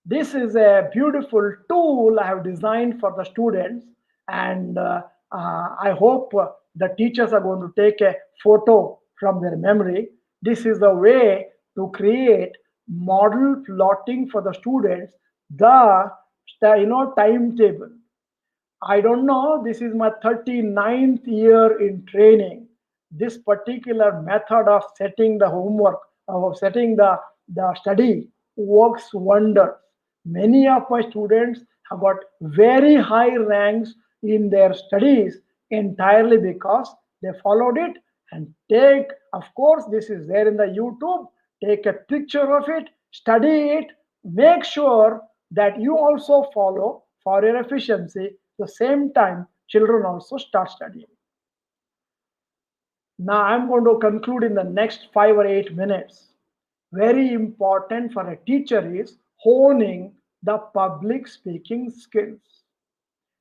This is a beautiful tool I have designed for the students, and I hope the teachers are going to take a photo from their memory. This is the way to create model plotting for the students, the timetable. I don't know, this is my 39th year in training. This particular method of setting the homework, of setting the study works wonders. Many of my students have got very high ranks in their studies entirely because they followed it. And take, of course, this is there in the YouTube. Take a picture of it, study it, make sure that you also follow for your efficiency. The same time, children also start studying. Now, I'm going to conclude in the next 5 or 8 minutes. Very important for a teacher is honing the public speaking skills.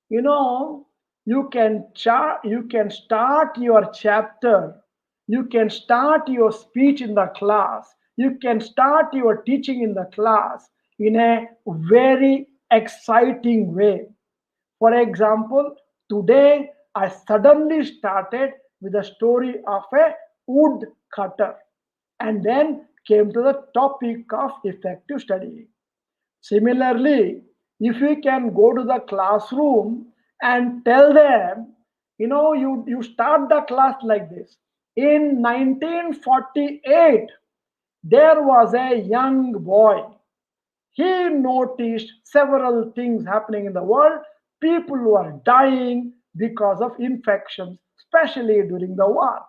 You know, you can start your chapter, you can start your speech in the class, you can start your teaching in the class in a very exciting way. For example, today I suddenly started with the story of a woodcutter and then came to the topic of effective studying. Similarly, if we can go to the classroom and tell them, you start the class like this. In 1948, there was a young boy. He noticed several things happening in the world. People were dying because of infections, especially during the war.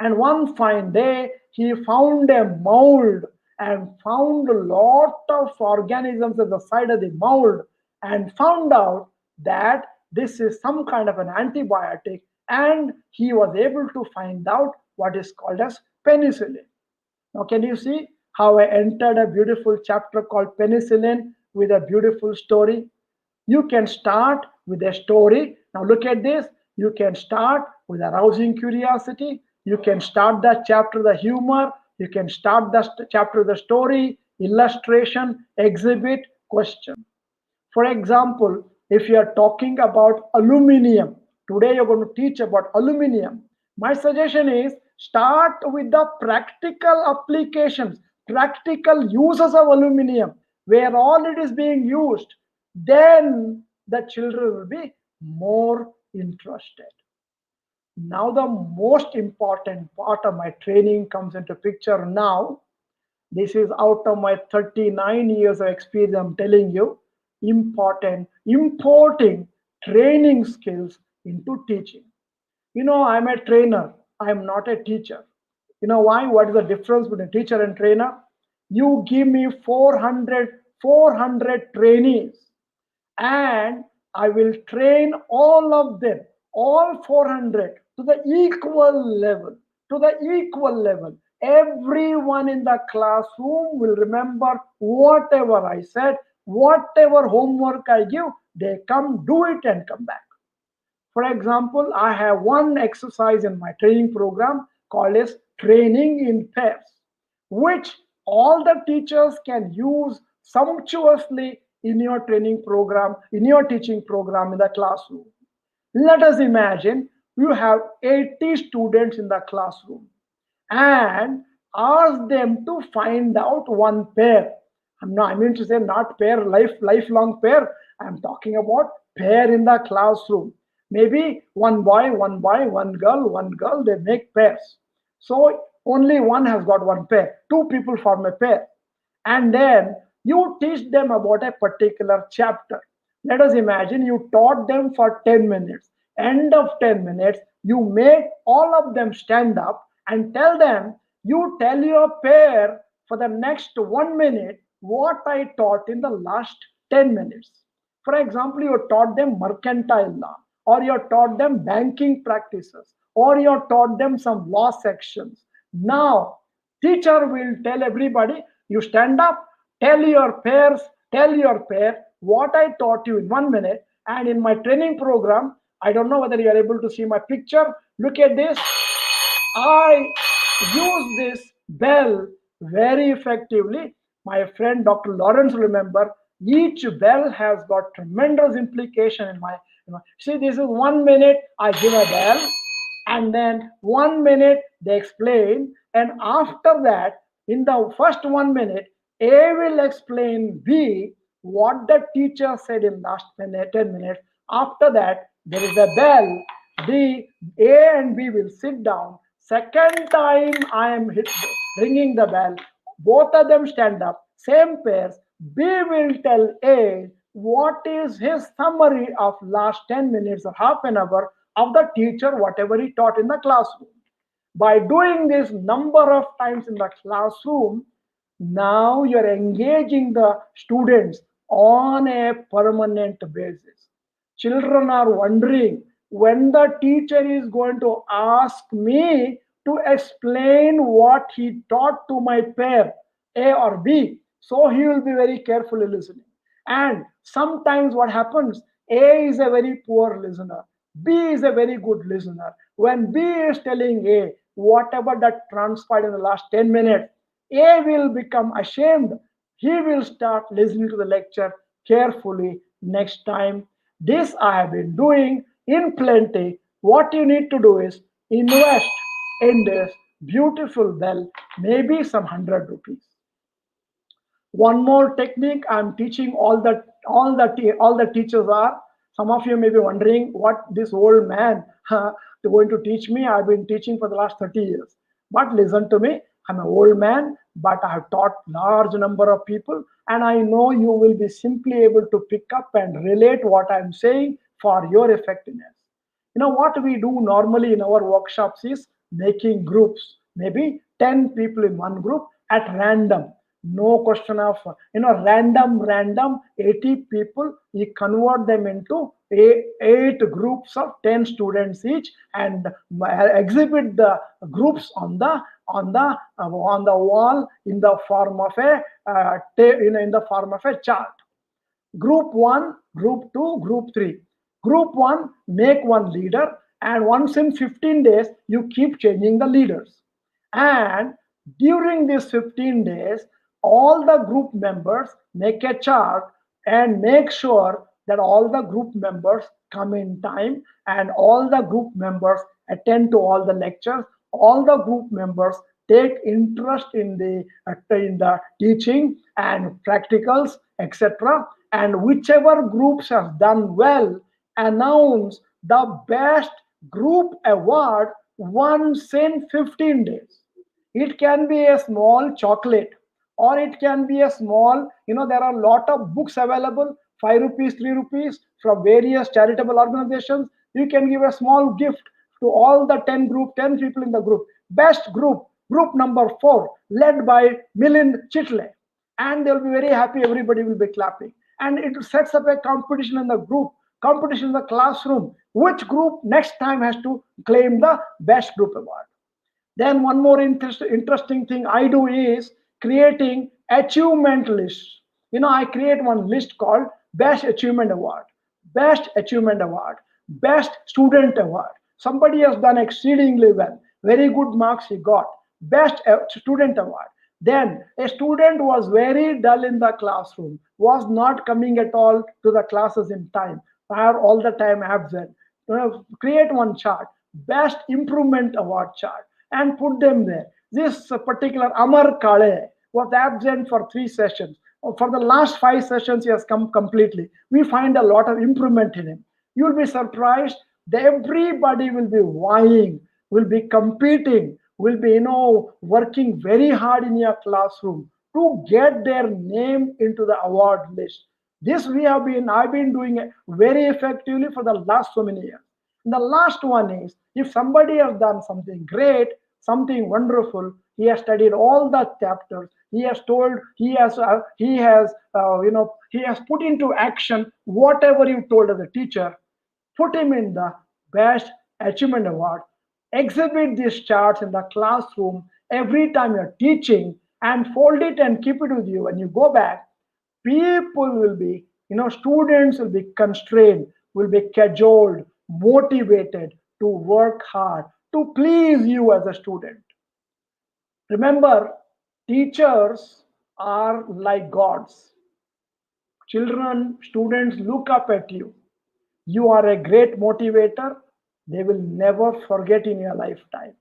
And one fine day, he found a mold and found a lot of organisms at the side of the mold and found out that this is some kind of an antibiotic. And he was able to find out what is called as penicillin. Now, can you see how I entered a beautiful chapter called penicillin with a beautiful story? You can start with a story. Now, look at this. You can start with arousing curiosity. You can start the chapter, the humor. You can start the chapter, the story, illustration, exhibit, question. For example, if you are talking about aluminium, today you're going to teach about aluminium. My suggestion is start with the practical applications, practical uses of aluminium, where all it is being used. Then the children will be more interested. Now, the most important part of my training comes into picture now. This is out of my 39 years of experience, I'm telling you, important importing training skills into teaching. I'm a trainer, I'm not a teacher. You know why? What is the difference between teacher and trainer? You give me 400 trainees, and I will train all of them, all 400, to the equal level. To the equal level. Everyone in the classroom will remember whatever I said, whatever homework I give, they come do it and come back. For example, I have one exercise in my training program called as training in pairs, which all the teachers can use sumptuously in your training program, in your teaching program in the classroom. Let us imagine you have 80 students in the classroom and ask them to find out one pair. I mean to say not pair, lifelong pair. I'm talking about pair in the classroom. Maybe one boy, one girl, they make pairs. So only one has got one pair. Two people form a pair. And then you teach them about a particular chapter. Let us imagine you taught them for 10 minutes. End of 10 minutes, you make all of them stand up and tell them, you tell your pair for the next 1 minute what I taught in the last 10 minutes. For example, you taught them mercantile law, or you taught them banking practices, or you taught them some law sections. Now, teacher will tell everybody, you stand up, tell your pair what I taught you in 1 minute. And in my training program, I don't know whether you are able to see my picture. Look at this. I use this bell very effectively. My friend Dr. Lawrence remember each bell has got tremendous implication in my. See, this is 1 minute I give a bell, and then 1 minute they explain, and after that, in the first 1 minute, A will explain B what the teacher said in last minute 10 minutes. After that, there is a bell. The A and B will sit down. Second time I am ringing the bell. Both of them stand up. Same pairs. B will tell A what is his summary of last 10 minutes or half an hour of the teacher, whatever he taught in the classroom. By doing this number of times in the classroom, now you're engaging the students on a permanent basis. Children are wondering when the teacher is going to ask me to explain what he taught to my pair, A or B. So he will be very carefully listening. And sometimes what happens, A is a very poor listener, B is a very good listener. When B is telling A whatever that transpired in the last 10 minutes, A will become ashamed. He will start listening to the lecture carefully next time. This I have been doing in plenty. What you need to do is invest in this beautiful bell, maybe some 100 rupees. One more technique I'm teaching all the teachers are. Some of you may be wondering what this old man going to teach me. I've been teaching for the last 30 years. But listen to me. I'm an old man, but I have taught large number of people, and I know you will be simply able to pick up and relate what I'm saying for your effectiveness. What we do normally in our workshops is making groups, maybe 10 people in one group at random. No question of random 80 people. You convert them into eight groups of 10 students each, and exhibit the groups on the wall in the form of a in the form of a chart. Group 1, group 2, group 3. Group 1, make one leader, and once in 15 days you keep changing the leaders. And during these 15 days, all the group members make a chart and make sure that all the group members come in time, and all the group members attend to all the lectures. All the group members take interest in the teaching and practicals, etc. And whichever groups have done well, announce the best group award once in 15 days. It can be a small chocolate, or it can be a small, there are a lot of books available, 5 rupees, 3 rupees, from various charitable organizations. You can give a small gift to all the 10 people in the group. Best group number 4, led by Milind Chitle. And they'll be very happy, everybody will be clapping. And it sets up a competition in the group, competition in the classroom. Which group next time has to claim the best group award? Then one more interesting thing I do is creating achievement lists. I create one list called Best Achievement Award, Best Achievement Award, Best Student Award. Somebody has done exceedingly well, very good marks he got. Best Student Award. Then a student was very dull in the classroom, was not coming at all to the classes in time, are all the time absent. Create one chart, Best Improvement Award chart, and put them there. This particular Amar Kale was absent for 3 sessions. For the last 5 sessions, he has come completely. We find a lot of improvement in him. You'll be surprised that everybody will be vying, will be competing, will be working very hard in your classroom to get their name into the award list. This I've been doing it very effectively for the last so many years. The last one is, if somebody has done something great, something wonderful, he has studied all the chapters, he has told, he has put into action whatever you told as a teacher, put him in the best achievement award. Exhibit these charts in the classroom every time you're teaching, and fold it and keep it with you. When you go back, people will be Students will be constrained, will be cajoled, motivated to work hard to please you as a student. Remember, teachers are like gods. Children, students look up at you. You are a great motivator. They will never forget in your lifetime.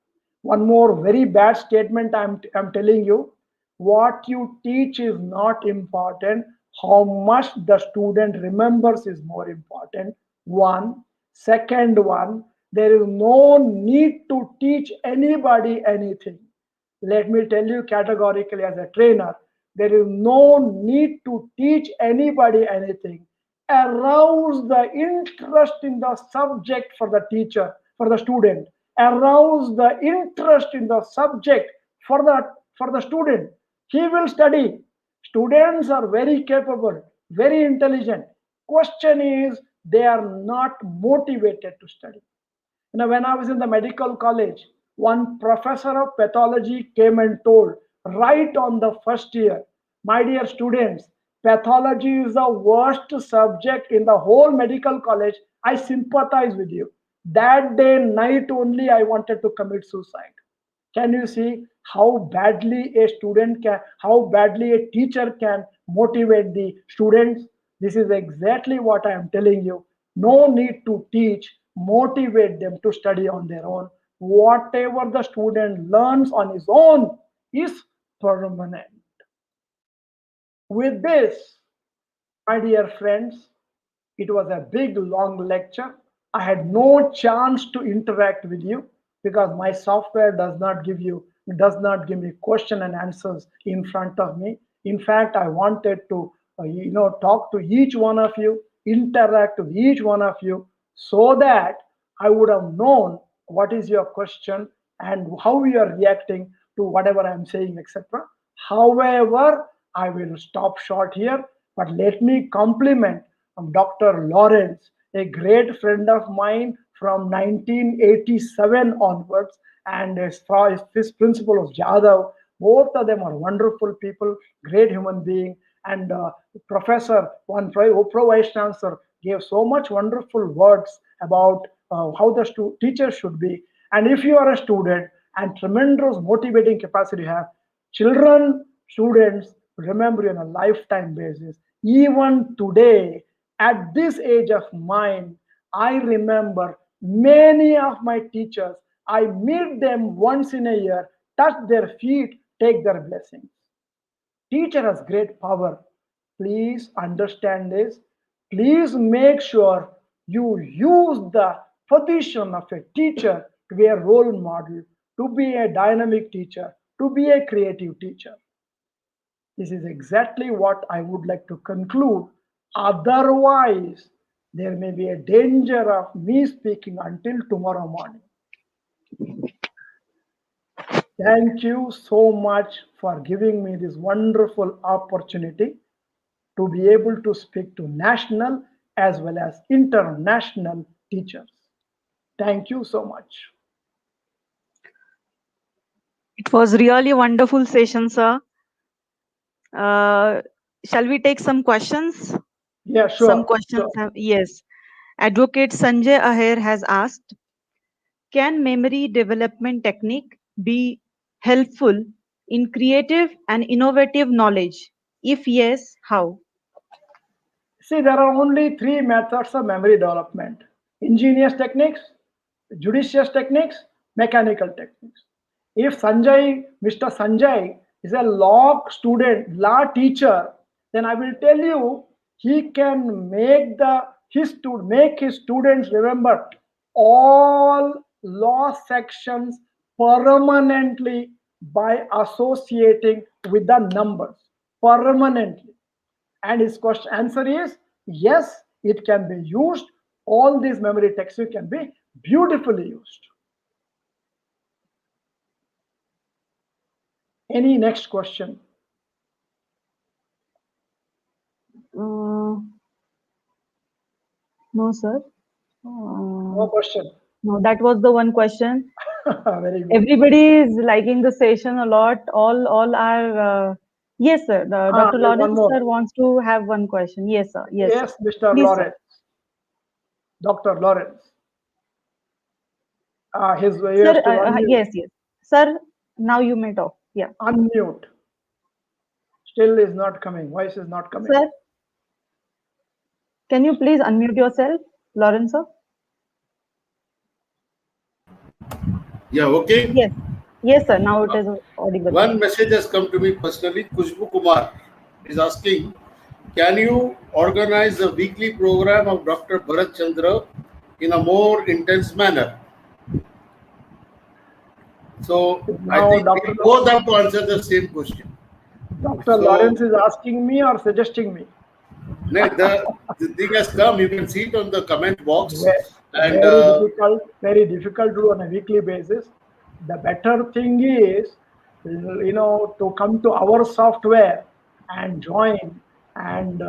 One more very bad statement I'm telling you. What you teach is not important. How much the student remembers is more important. One. Second one, there is no need to teach anybody anything. Let me tell you categorically as a trainer, there is no need to teach anybody anything. Arouse the interest in the subject for the teacher, for the student. Arouse the interest in the subject for the student. He will study. Students are very capable, very intelligent. Question is they are not motivated to study. When I was in the medical college, one professor of pathology came and told, right on the first year, my dear students, pathology is the worst subject in the whole medical college. I sympathize with you. That day, night only, I wanted to commit suicide. Can you see how badly a student can, how badly a teacher can motivate the students? This is exactly what I am telling you. No need to teach, motivate them to study on their own. Whatever the student learns on his own is permanent. With this, my dear friends, it was a big long lecture. I had no chance to interact with you because my software does not give me question and answers in front of me. In fact, I wanted to talk to each one of you, interact with each one of you so that I would have known what is your question and how you are reacting to whatever I'm saying, etc. However, I will stop short here, but let me compliment Dr. Lawrence, a great friend of mine from 1987 onwards, and his principal of Jadhav. Both of them are wonderful people, great human being, and Professor, one Pro Vice Chancellor, gave so much wonderful words about how the teacher should be. And if you are a student and tremendous motivating capacity you have, children, students remember you on a lifetime basis. Even today, at this age of mine, I remember many of my teachers. I meet them once in a year, touch their feet, take their blessings. Teacher has great power. Please understand this. Please make sure you use the position of a teacher to be a role model, to be a dynamic teacher, to be a creative teacher. This is exactly what I would like to conclude. Otherwise, there may be a danger of me speaking until tomorrow morning. Thank you so much for giving me this wonderful opportunity to be able to speak to national as well as international teachers. Thank you so much. It was really a wonderful session, sir. Uh, shall we take some questions? Yeah, Some sure, questions sure. yes. Advocate Sanjay Aher has asked, can memory development technique be helpful in creative and innovative knowledge? If yes, how? See, there are only three methods of memory development: ingenious techniques, judicious techniques, mechanical techniques. If Mr. Sanjay, is a law student, law teacher, then I will tell you he can make his students remember all law sections permanently by associating with the numbers permanently. And his question answer is yes, it can be used. All these memory techniques can be beautifully used. Any next question? Uh, no, sir. No question. No, that was the one question. Very good. Everybody is liking the session a lot. All are. Yes, sir. Dr. There's one Lawrence, more. sir, wants to have one question. Yes, sir. Yes, sir. Yes, Mr. Please, sir. Lawrence, Dr. Lawrence. His he Sir, has to unmute. yes, yes. Sir, now you may talk. Yeah. Unmute. Still is not coming. Voice is not coming. Sir, can you please unmute yourself, Lawrence, sir? Yeah, okay. Yes. Yes, sir. Now it is audible. One message has come to me personally. Kushbu Kumar is asking, can you organize a weekly program of Dr. Bharat Chandra in a more intense manner? So I Now, think we both have to answer the same question. Dr. So Lawrence is asking me or suggesting me. the thing has come. You can see it on the comment box, and Very difficult to do on a weekly basis. The better thing is, to come to our software and join. And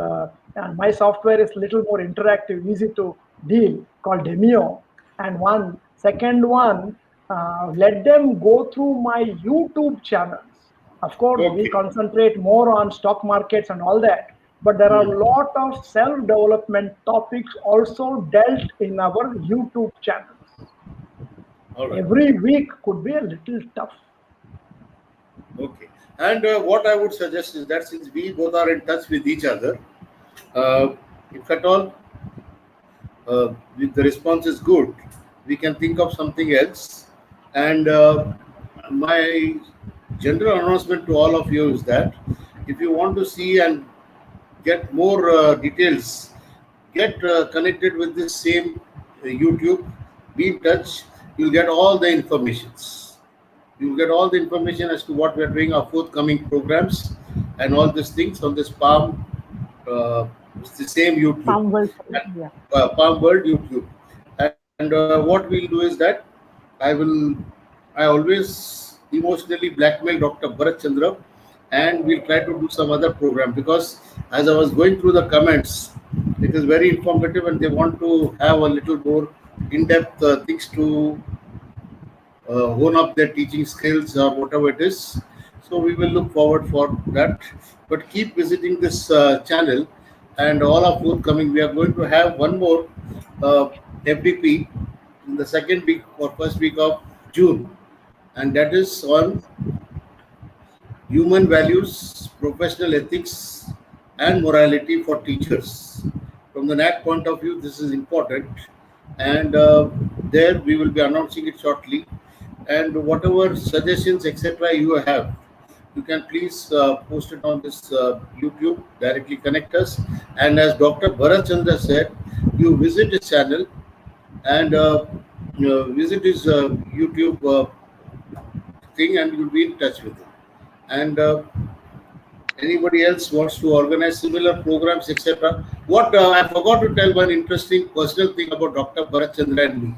my software is little more interactive, easy to deal, called Demio. And one second one, let them go through my YouTube channels. Of course, we okay. concentrate more on stock markets and all that, but there are Hmm. a lot of self-development topics also dealt in our YouTube channels. All right. Every week could be a little tough. Okay. And what I would suggest is that since we both are in touch with each other, uh, if at all if the response is good, we can think of something else. And my general announcement to all of you is that if you want to see and get more details, get connected with this same YouTube, be in touch, you'll get all the informations. You'll get all the information as to what we're doing, our forthcoming programs, and all these things on this Palm. It's the same YouTube, Palm World. and, Yeah. Palm World YouTube. And what we'll do is that I will, I always emotionally blackmail Dr. Bharat Chandra, and we'll try to do some other program because as I was going through the comments, it is very informative, and they want to have a little more in-depth things to hone up their teaching skills or whatever it is. So we will look forward for that. But keep visiting this channel, and all are forthcoming. We are going to have one more FDP in the second week or first week of June, and that is on human values, professional ethics, and morality for teachers. From the NAC point of view, this is important, and there we will be announcing it shortly. And whatever suggestions, etc., you have, you can please post it on this YouTube, directly connect us. And as Dr. Bharat Chandra said, you visit his channel and visit his YouTube thing, and you'll be in touch with him. And anybody else wants to organize similar programs, etc. What I forgot to tell one interesting personal thing about Dr. Bharat Chandra and me.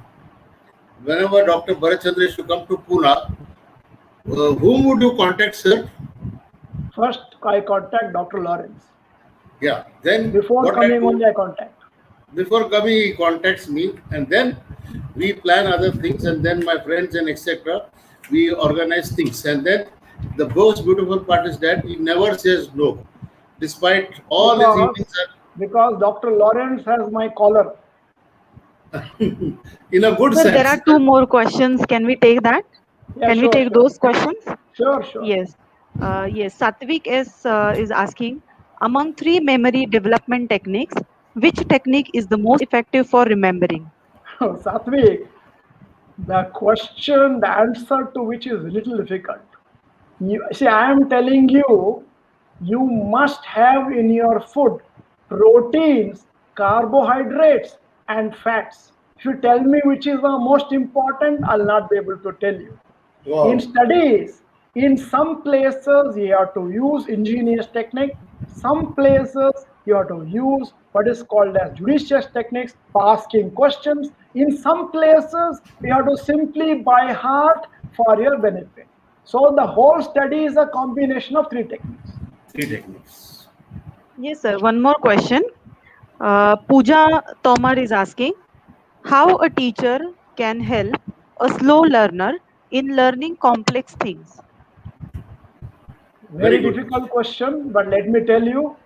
Whenever Dr. Bharat Chandra used to come to Pune, whom would you contact, sir? First, I contact Dr. Lawrence. Yeah. Then Before what I coming do, only, I contact. before coming, he contacts me, and then we plan other things, and then my friends and etc. We organize things, and then the most beautiful part is that he never says no, despite all his Because evenings because Dr. Lawrence has my collar. are in a good Sir, there sense. are two more questions. Can we take that? Yeah, Can we sure, take sure. those questions? Sure, sure. Yes. Yes. Satvik is asking, among three memory development techniques, which technique is the most effective for remembering? Satvik, the answer to which is a little difficult. You see, I am telling you, you must have in your food proteins, carbohydrates, and fats. If you tell me which is the most important, I'll not be able to tell you. In Wow. studies, in some places you have to use ingenious technique, some places you have to use what is called as judicious techniques, asking questions. In some places you have to simply by heart for your benefit. So the whole study is a combination of three techniques. Three techniques. Yes, sir. One more question. Pooja Tomar is asking, how a teacher can help a slow learner in learning complex things? Very Very good difficult question. question, but let me tell you,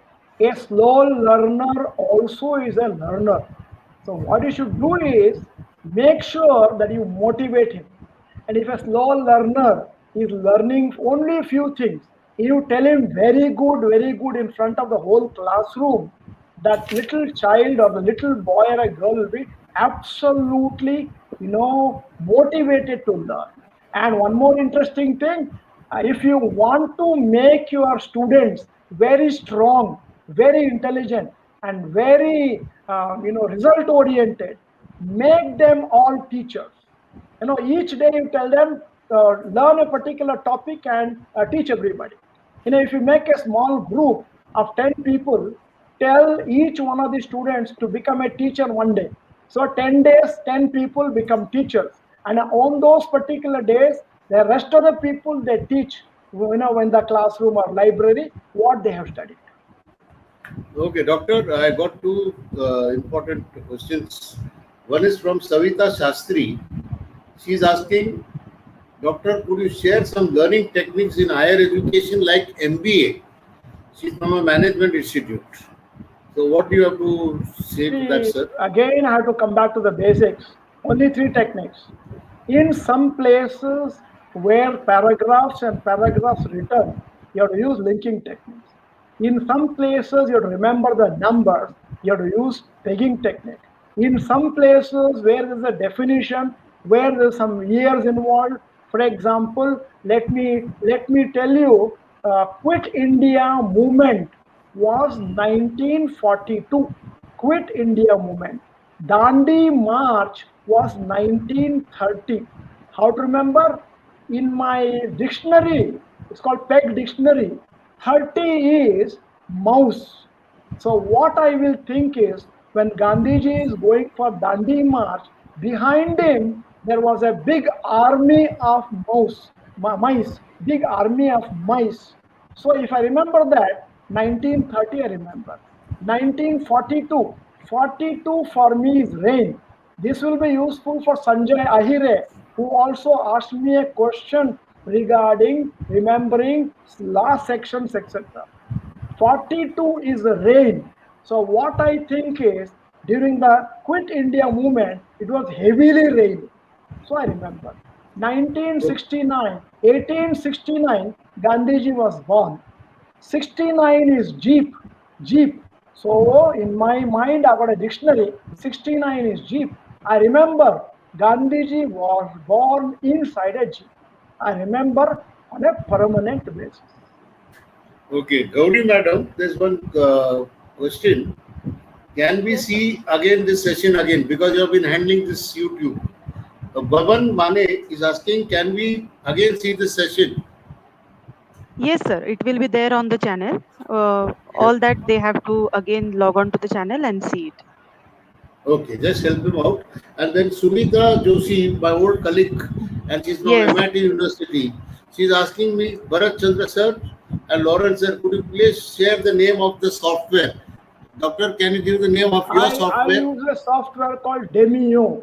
a slow learner also is a learner. So what you should do is make sure that you motivate him. And if a slow learner is learning only a few things, you tell him very good in front of the whole classroom, that little child or the little boy or a girl will be absolutely, motivated to learn. And one more interesting thing, if you want to make your students very strong, very intelligent, and very, result oriented, make them all teachers. Each day you tell them, learn a particular topic and teach everybody. If you make a small group of 10 people, tell each one of the students to become a teacher one day. So 10 days 10 people become teachers, and on those particular days the rest of the people they teach, in the classroom or library what they have studied. Okay, doctor, I got two important questions. One is from Savita Shastri. She's asking, Doctor, could you share some learning techniques in higher education like MBA? She's from a management institute. So, what do you have to say to that, See, sir? again, I have to come back to the basics. Only three techniques. In some places where paragraphs and paragraphs written, you have to use linking techniques. In some places, you have to remember the numbers, you have to use pegging technique. In some places where there's a definition, where there's some years involved, for example, let me tell you, Quit India movement was 1942. Quit India movement. Dandi March was 1930. How to remember? In my dictionary, it's called Peg Dictionary. 30 is mouse. So what I will think is, when Gandhiji is going for Dandi March, behind him there was a big army of mice, big army of mice. So if I remember that, 1930 I remember. 1942, 42 for me is rain. This will be useful for Sanjay Ahire, who also asked me a question regarding remembering last sections, etc. 42 is the rain. So what I think is, during the Quit India movement, it was heavily raining. So I remember. 1969, 1869, Gandhiji was born. 69 is Jeep. Jeep. So in my mind, I got a dictionary. 69 is Jeep. I remember Gandhiji was born inside a Jeep. I remember on a permanent basis. Okay, Gauri madam, there's one question. Can we Yes, sir. see again this session again because you have been handling this YouTube? Bhavan Mane is asking, can we again see this session? Yes, sir. It will be there on the channel. Yes. All that they have to again log on to the channel and see it. Okay, just help him out. And then Sunita Joshi, my old colleague, and she's from Yes. MIT University. She's asking me, Bharat Chandra sir and Lawrence sir, could you please share the name of the software? Doctor, can you give the name of your I software? use a software called Demio.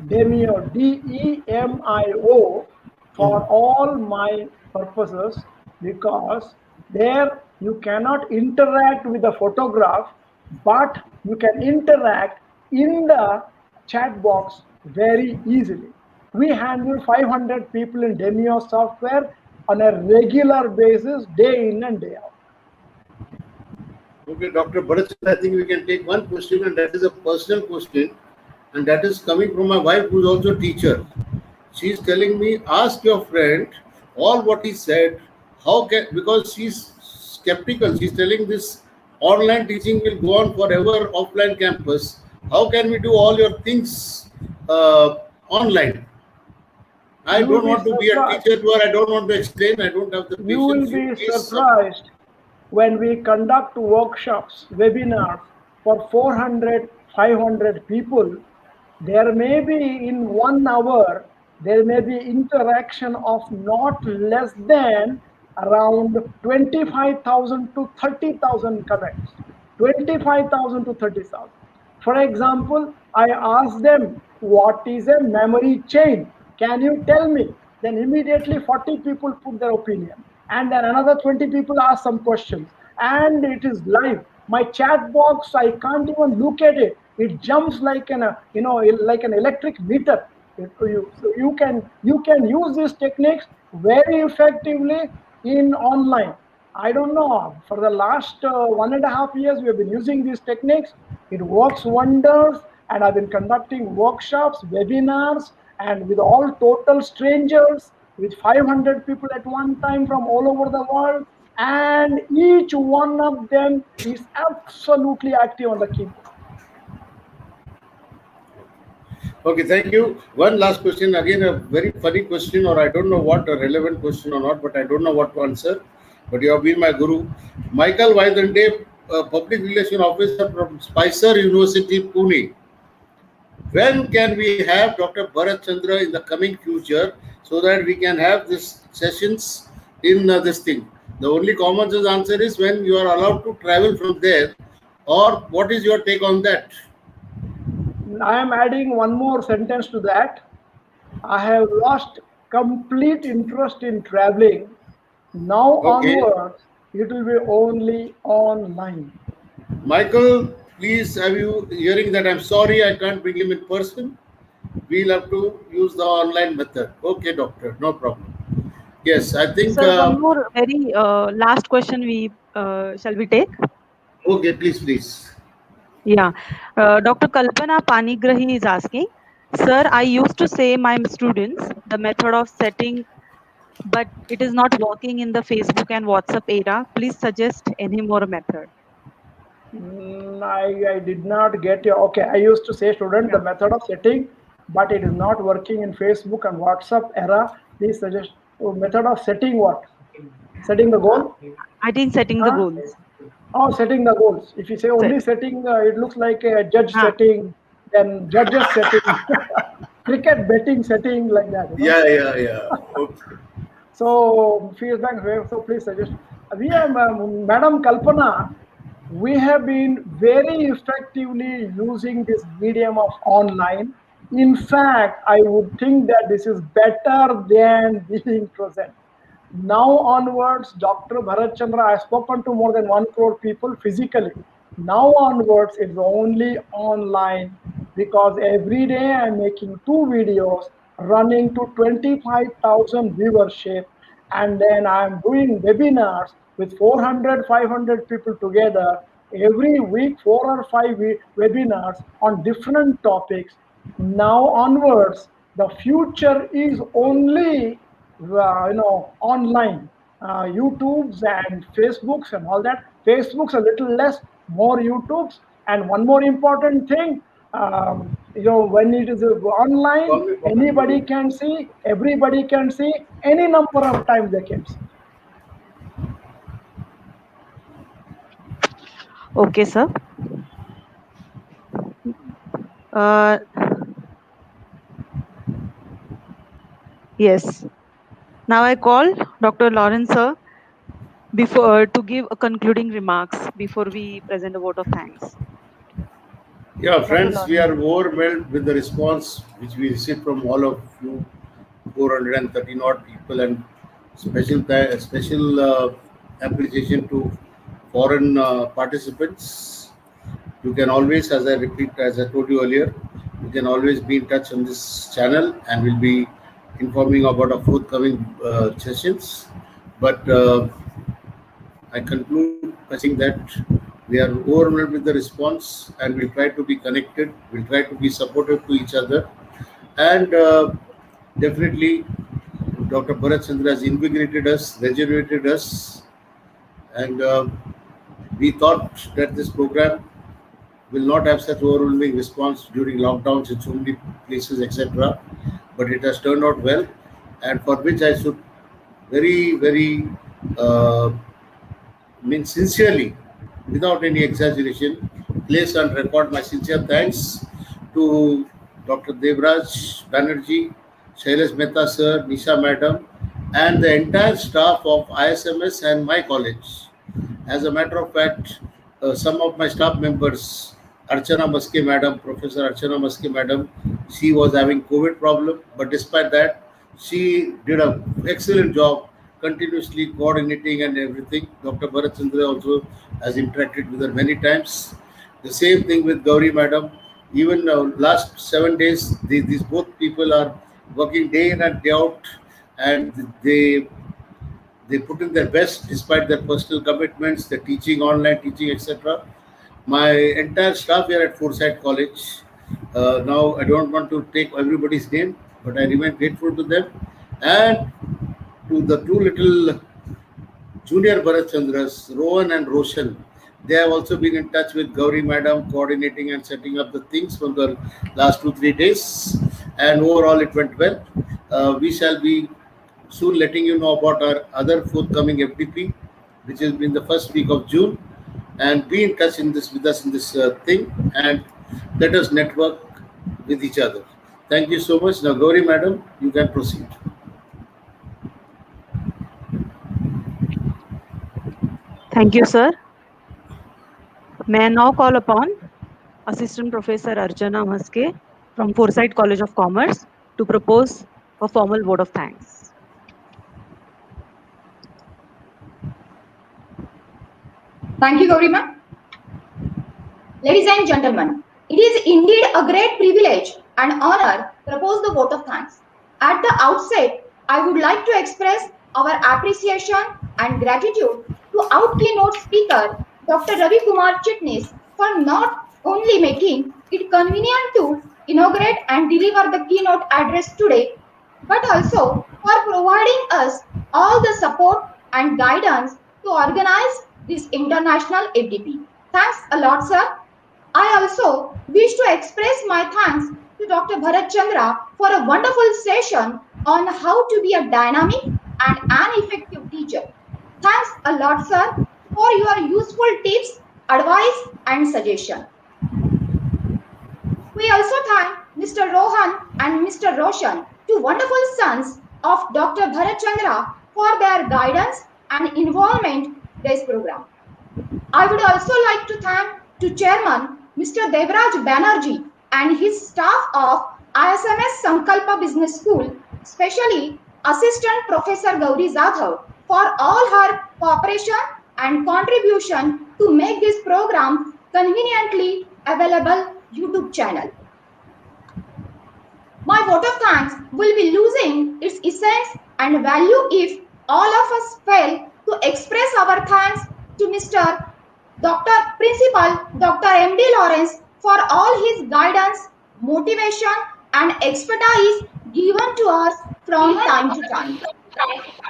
Demio, Demio, for all my purposes, because there you cannot interact with the photograph, but you can interact in the chat box very easily. We handle 500 people in Demio software on a regular basis, day in and day out. Okay, Dr. Bharat Chandra, I think we can take one question, and that is a personal question, and that is coming from my wife, who is also a teacher. She's telling me, ask your friend all what he said. How can, because she's skeptical. She's telling this online teaching will go on forever, offline campus. How can we do all your things online? I You will don't be want to be a surprised. teacher to her. I don't want to explain. I don't have the You will patience. You be please. surprised when we conduct workshops, webinars for 400, 500 people. There may be in 1 hour, there may be interaction of not less than around 25,000 to 30,000 comments. 25,000 to 30,000. For example, I ask them, what is a memory chain? Can you tell me? Then immediately 40 people put their opinion. and then another 20 people ask some questions, and it is live. My chat box, I can't even look at it. It jumps like like an electric meter. So you can use these techniques very effectively in online. I don't know, for the last 1.5 years we have been using these techniques. It works wonders, and I've been conducting workshops, webinars, and with all total strangers, with 500 people at one time from all over the world, and each one of them is absolutely active on the keyboard. Okay, thank you. One last question. Again, a very funny question, or I don't know what a relevant question or not, but I don't know what to answer. But you have been my guru. Michael Vaidande, Public Relation Officer from Spicer University, Pune. When can we have Dr. Bharat Chandra in the coming future so that we can have these sessions in this thing? The only common sense answer is when you are allowed to travel from there, or what is your take on that? I am adding one more sentence to that. I have lost complete interest in traveling. Now Okay. onwards, it will be only online. Michael, please have you hearing that I'm sorry I can't bring him in person. We'll have to use the online method. Okay, doctor, no problem. Yes, I think. Sir, one more very last question we shall we take? Okay, please. Yeah. Dr. Kalpana Panigrahi is asking, Sir, I used to say my students the method of setting, but it is not working in the Facebook and WhatsApp era. Please suggest any more method. I did not get you. Okay, I used to say, student, the Yeah. method of setting, but it is not working in Facebook and WhatsApp era. Please suggest method of setting what? Setting the Uh, goal? I think setting the Huh? goals. Oh, setting the goals. If you say Set. only setting, it looks like a judge Ah, setting, then judges setting, cricket betting setting, like that. Yeah. Okay. So feedback. So please suggest. We have Madam Kalpana. We have been very effectively using this medium of online. In fact, I would think that this is better than being present. Now onwards, Dr. Bharat Chandra, I have spoken to more than 1 crore people physically. Now onwards, it's only online, because every day I'm making 2 videos running to 25,000 viewership, and then I'm doing webinars with 400, 500 people together every week, 4 or 5 webinars on different topics. Now onwards, the future is only online, YouTubes and Facebooks and all that. Facebook's a little less, more YouTubes. And one more important thing, when it is online, Call me for anybody concluding. can see, everybody can see, any number of times they can see. okay, sir. Uh, yes. Now I call Dr. Lawrence, sir, before to give a concluding remarks before we present a vote of thanks. Yeah, Dr. friends, we Lawrence. are overwhelmed with the response which we received from all of you, 413 odd people, and special appreciation to foreign participants. You can always, as I repeat, as I told you earlier, you can always be in touch on this channel, and we'll be informing about our forthcoming sessions. But I conclude by saying that we are overwhelmed with the response, and we'll try to be connected. We'll try to be supportive to each other, and definitely, Dr. Bharat Chandra has invigorated us, regenerated us, and we thought that this program will not have such overwhelming response during lockdowns in so many places, etc. But it has turned out well, and for which I should very uh, sincerely, without any exaggeration, place on record my sincere thanks to Dr. Devraj Banerjee, Shailesh Mehta sir, Nisha madam, and the entire staff of ISMS and my college. As a matter of fact, some of my staff members, Archana Maske madam, Professor Archana Maske madam, she was having COVID problem, but despite that, she did an excellent job continuously coordinating and everything. Dr. Bharat Chandra also has interacted with her many times. The same thing with Gauri Madam. Even last 7 days, these both people are working day in and day out, and they put in their best despite their personal commitments, the teaching, online teaching, etc. My entire staff here at Foresight College. Now, I don't want to take everybody's name, but I remain grateful to them and to the two little junior Bharat Chandras, Rohan and Roshan. They have also been in touch with Gauri Madam, coordinating and setting up the things from the last 2-3 days. And overall, it went well. We shall be soon letting you know about our other forthcoming FDP, which is in the first week of June. And be in touch with us in this thing, and let us network with each other. Thank you so much. Now, Gauri Madam, you can proceed. Thank you, sir. May I now call upon Assistant Professor Archana Maske from Foresight College of Commerce to propose a formal vote of thanks. Thank you, Gauri ma'am. Ladies and gentlemen, it is indeed a great privilege and honor to propose the vote of thanks. At the outset, I would like to express our appreciation and gratitude to our keynote speaker, Dr. Ravi Kumar Chitnis, for not only making it convenient to inaugurate and deliver the keynote address today, but also for providing us all the support and guidance to organize this international FDP. Thanks a lot, sir. I also wish to express my thanks to Dr. Bharat Chandra for a wonderful session on how to be a dynamic and an effective teacher. Thanks a lot, sir, for your useful tips, advice, and suggestion. We also thank Mr. Rohan and Mr. Roshan, two wonderful sons of Dr. Bharat Chandra, for their guidance and involvement in this program. I would also like to thank to Chairman Mr. Devraj Banerjee and his staff of ISMS Sankalpa Business School, especially Assistant Professor Gauri Jadhav, for all her cooperation and contribution to make this program conveniently available YouTube channel. My vote of thanks will be losing its essence and value if all of us fail to express our thanks to Mr. Dr. Principal Dr. M.D. Lawrence for all his guidance, motivation, and expertise given to us from time to time.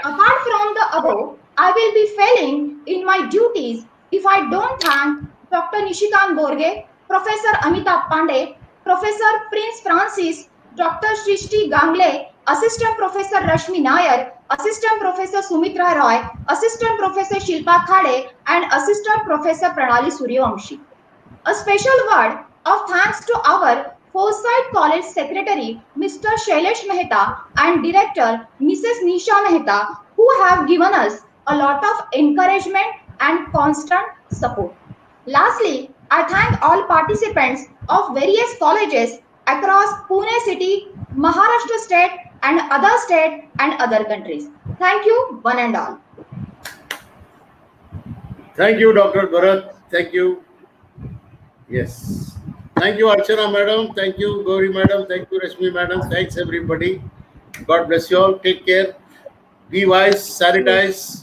Apart from the above, I will be failing in my duties if I don't thank Dr. Nishikant Borge, Professor Amitabh Pandey, Professor Prince Francis, Dr. Shrishti Gangle, Assistant Professor Rashmi Nair, Assistant Professor Sumitra Roy, Assistant Professor Shilpa Khade, and Assistant Professor Pranali Suryavamshi. A special word of thanks to our Foresight College Secretary, Mr. Shailesh Mehta, and Director, Mrs. Nisha Mehta, who have given us a lot of encouragement and constant support. Lastly, I thank all participants of various colleges across Pune city, Maharashtra state, and other countries. Thank you, one and all. Thank you, Dr. Bharat. Thank you. Yes. Thank you, Archana Madam. Thank you, Gauri Madam. Thank you, Rashmi Madam. Thanks, everybody. God bless you all. Take care. Be wise. Sanitize.